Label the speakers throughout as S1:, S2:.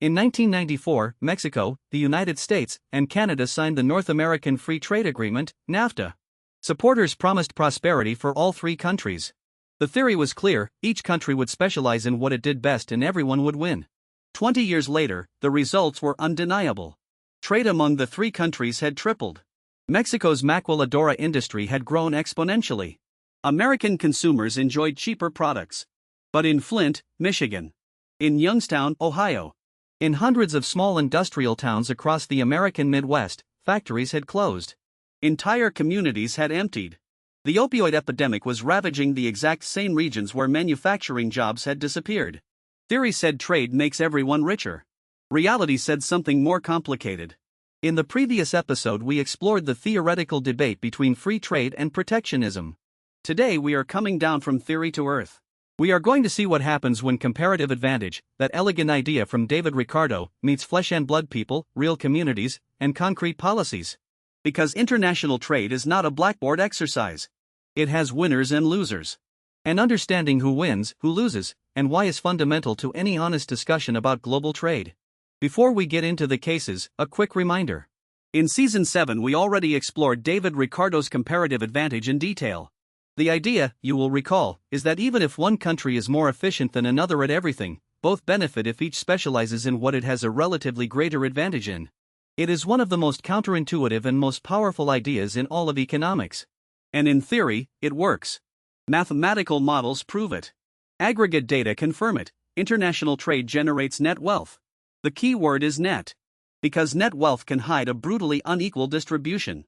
S1: In 1994, Mexico, the United States, and Canada signed the North American Free Trade Agreement, NAFTA. Supporters promised prosperity for all three countries. The theory was clear: each country would specialize in what it did best and everyone would win. 20 years later, the results were undeniable. Trade among the three countries had tripled. Mexico's maquiladora industry had grown exponentially. American consumers enjoyed cheaper products. But in Flint, Michigan, in Youngstown, Ohio, in hundreds of small industrial towns across the American Midwest, factories had closed. Entire communities had emptied. The opioid epidemic was ravaging the exact same regions where manufacturing jobs had disappeared. Theory said trade makes everyone richer. Reality said something more complicated. In the previous episode, we explored the theoretical debate between free trade and protectionism. Today, we are coming down from theory to earth. We are going to see what happens when comparative advantage, that elegant idea from David Ricardo, meets flesh and blood people, real communities, and concrete policies. Because international trade is not a blackboard exercise. It has winners and losers. And understanding who wins, who loses, and why is fundamental to any honest discussion about global trade. Before we get into the cases, a quick reminder. In Season 7 we already explored David Ricardo's comparative advantage in detail. The idea, you will recall, is that even if one country is more efficient than another at everything, both benefit if each specializes in what it has a relatively greater advantage in. It is one of the most counterintuitive and most powerful ideas in all of economics. And in theory, it works. Mathematical models prove it. Aggregate data confirm it. International trade generates net wealth. The key word is net. Because net wealth can hide a brutally unequal distribution.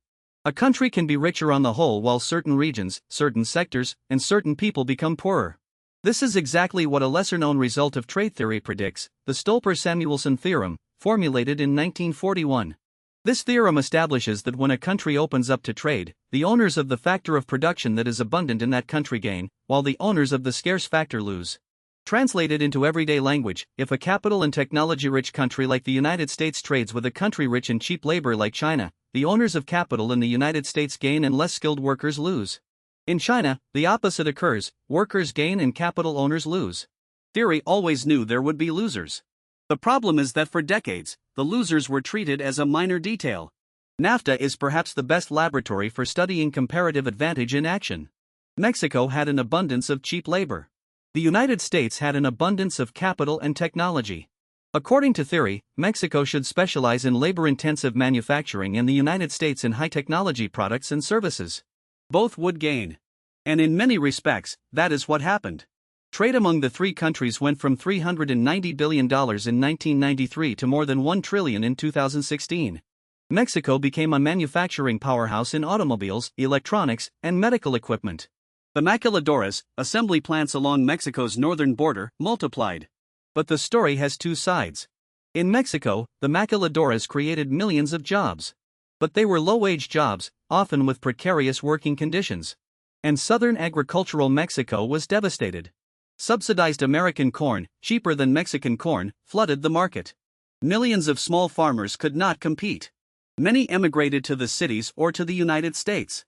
S1: A country can be richer on the whole while certain regions, certain sectors, and certain people become poorer. This is exactly what a lesser-known result of trade theory predicts, the Stolper-Samuelson theorem, formulated in 1941. This theorem establishes that when a country opens up to trade, the owners of the factor of production that is abundant in that country gain, while the owners of the scarce factor lose. Translated into everyday language, if a capital and technology-rich country like the United States trades with a country rich in cheap labor like China, the owners of capital in the United States gain and less skilled workers lose. In China, the opposite occurs: workers gain and capital owners lose. Theory always knew there would be losers. The problem is that for decades, the losers were treated as a minor detail. NAFTA is perhaps the best laboratory for studying comparative advantage in action. Mexico had an abundance of cheap labor. The United States had an abundance of capital and technology. According to theory, Mexico should specialize in labor-intensive manufacturing and the United States in high-technology products and services. Both would gain. And in many respects, that is what happened. Trade among the three countries went from $390 billion in 1993 to more than $1 trillion in 2016. Mexico became a manufacturing powerhouse in automobiles, electronics, and medical equipment. The maquiladoras, assembly plants along Mexico's northern border, multiplied. But the story has two sides. In Mexico, the maquiladoras created millions of jobs. But they were low-wage jobs, often with precarious working conditions. And southern agricultural Mexico was devastated. Subsidized American corn, cheaper than Mexican corn, flooded the market. Millions of small farmers could not compete. Many emigrated to the cities or to the United States.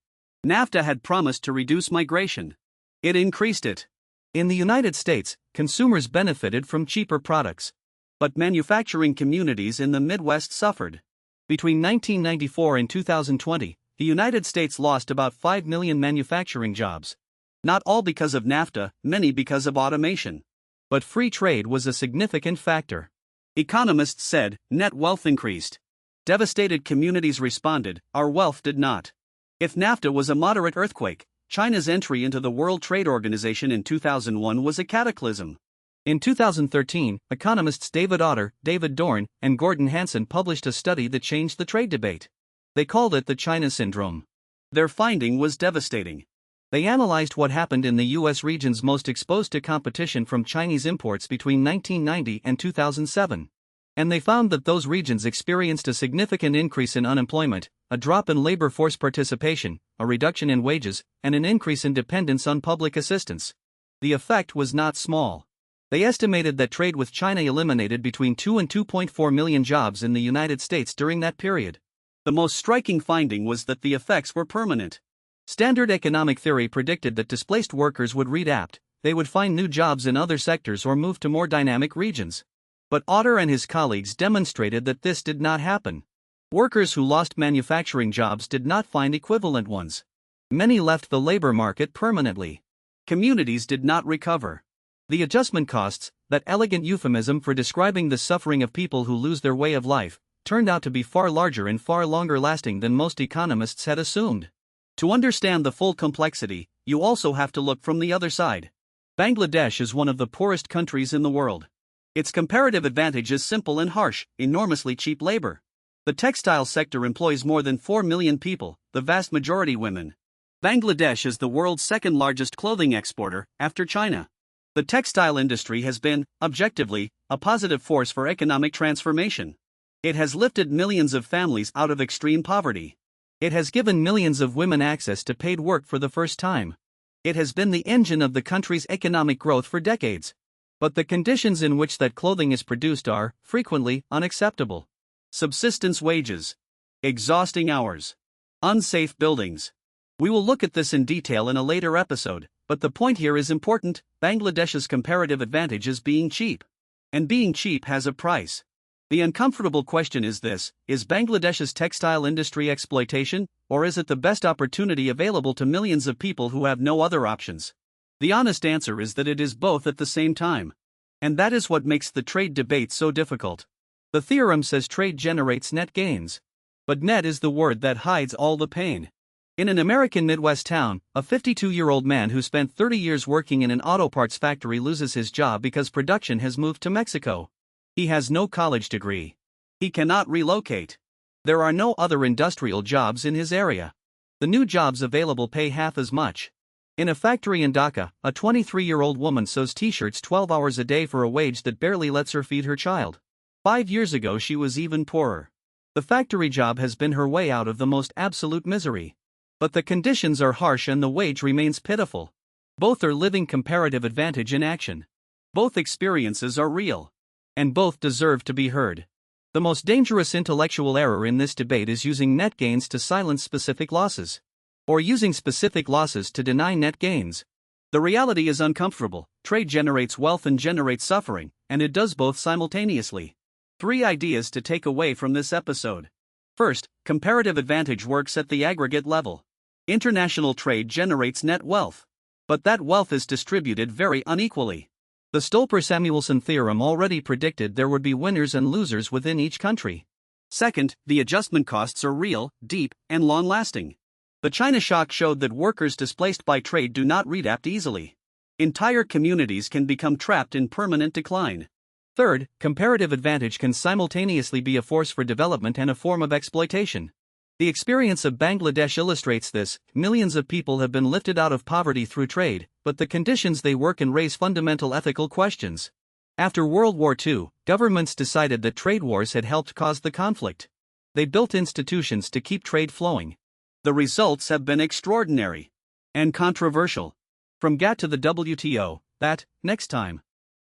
S1: NAFTA had promised to reduce migration. It increased it. In the United States, consumers benefited from cheaper products. But manufacturing communities in the Midwest suffered. Between 1994 and 2020, the United States lost about 5 million manufacturing jobs. Not all because of NAFTA, many because of automation. But free trade was a significant factor. Economists said, net wealth increased. Devastated communities responded, our wealth did not. If NAFTA was a moderate earthquake, China's entry into the World Trade Organization in 2001 was a cataclysm. In 2013, economists David Otter, David Dorn, and Gordon Hanson published a study that changed the trade debate. They called it the China Syndrome. Their finding was devastating. They analyzed what happened in the U.S. regions most exposed to competition from Chinese imports between 1990 and 2007. And they found that those regions experienced a significant increase in unemployment, a drop in labor force participation, a reduction in wages, and an increase in dependence on public assistance. The effect was not small. They estimated that trade with China eliminated between 2 and 2.4 million jobs in the United States during that period. The most striking finding was that the effects were permanent. Standard economic theory predicted that displaced workers would readapt, they would find new jobs in other sectors or move to more dynamic regions. But Otter and his colleagues demonstrated that this did not happen. Workers who lost manufacturing jobs did not find equivalent ones. Many left the labor market permanently. Communities did not recover. The adjustment costs, that elegant euphemism for describing the suffering of people who lose their way of life, turned out to be far larger and far longer lasting than most economists had assumed. To understand the full complexity, you also have to look from the other side. Bangladesh is one of the poorest countries in the world. Its comparative advantage is simple and harsh: enormously cheap labor. The textile sector employs more than 4 million people, the vast majority women. Bangladesh is the world's second largest clothing exporter, after China. The textile industry has been, objectively, a positive force for economic transformation. It has lifted millions of families out of extreme poverty. It has given millions of women access to paid work for the first time. It has been the engine of the country's economic growth for decades. But the conditions in which that clothing is produced are, frequently, unacceptable. Subsistence wages. Exhausting hours. Unsafe buildings. We will look at this in detail in a later episode, but the point here is important: Bangladesh's comparative advantage is being cheap. And being cheap has a price. The uncomfortable question is this: is Bangladesh's textile industry exploitation, or is it the best opportunity available to millions of people who have no other options? The honest answer is that it is both at the same time. And that is what makes the trade debate so difficult. The theorem says trade generates net gains. But net is the word that hides all the pain. In an American Midwest town, a 52-year-old man who spent 30 years working in an auto parts factory loses his job because production has moved to Mexico. He has no college degree. He cannot relocate. There are no other industrial jobs in his area. The new jobs available pay half as much. In a factory in Dhaka, a 23-year-old woman sews t-shirts 12 hours a day for a wage that barely lets her feed her child. 5 years ago she was even poorer. The factory job has been her way out of the most absolute misery. But the conditions are harsh and the wage remains pitiful. Both are living comparative advantage in action. Both experiences are real. And both deserve to be heard. The most dangerous intellectual error in this debate is using net gains to silence specific losses. Or using specific losses to deny net gains. The reality is uncomfortable: trade generates wealth and generates suffering, and it does both simultaneously. 3 ideas to take away from this episode. First, comparative advantage works at the aggregate level. International trade generates net wealth. But that wealth is distributed very unequally. The Stolper-Samuelson theorem already predicted there would be winners and losers within each country. Second, the adjustment costs are real, deep, and long-lasting. The China shock showed that workers displaced by trade do not readapt easily. Entire communities can become trapped in permanent decline. Third, comparative advantage can simultaneously be a force for development and a form of exploitation. The experience of Bangladesh illustrates this. Millions of people have been lifted out of poverty through trade, but the conditions they work in raise fundamental ethical questions. After World War II, governments decided that trade wars had helped cause the conflict. They built institutions to keep trade flowing. The results have been extraordinary and controversial. From GATT to the WTO, that, next time.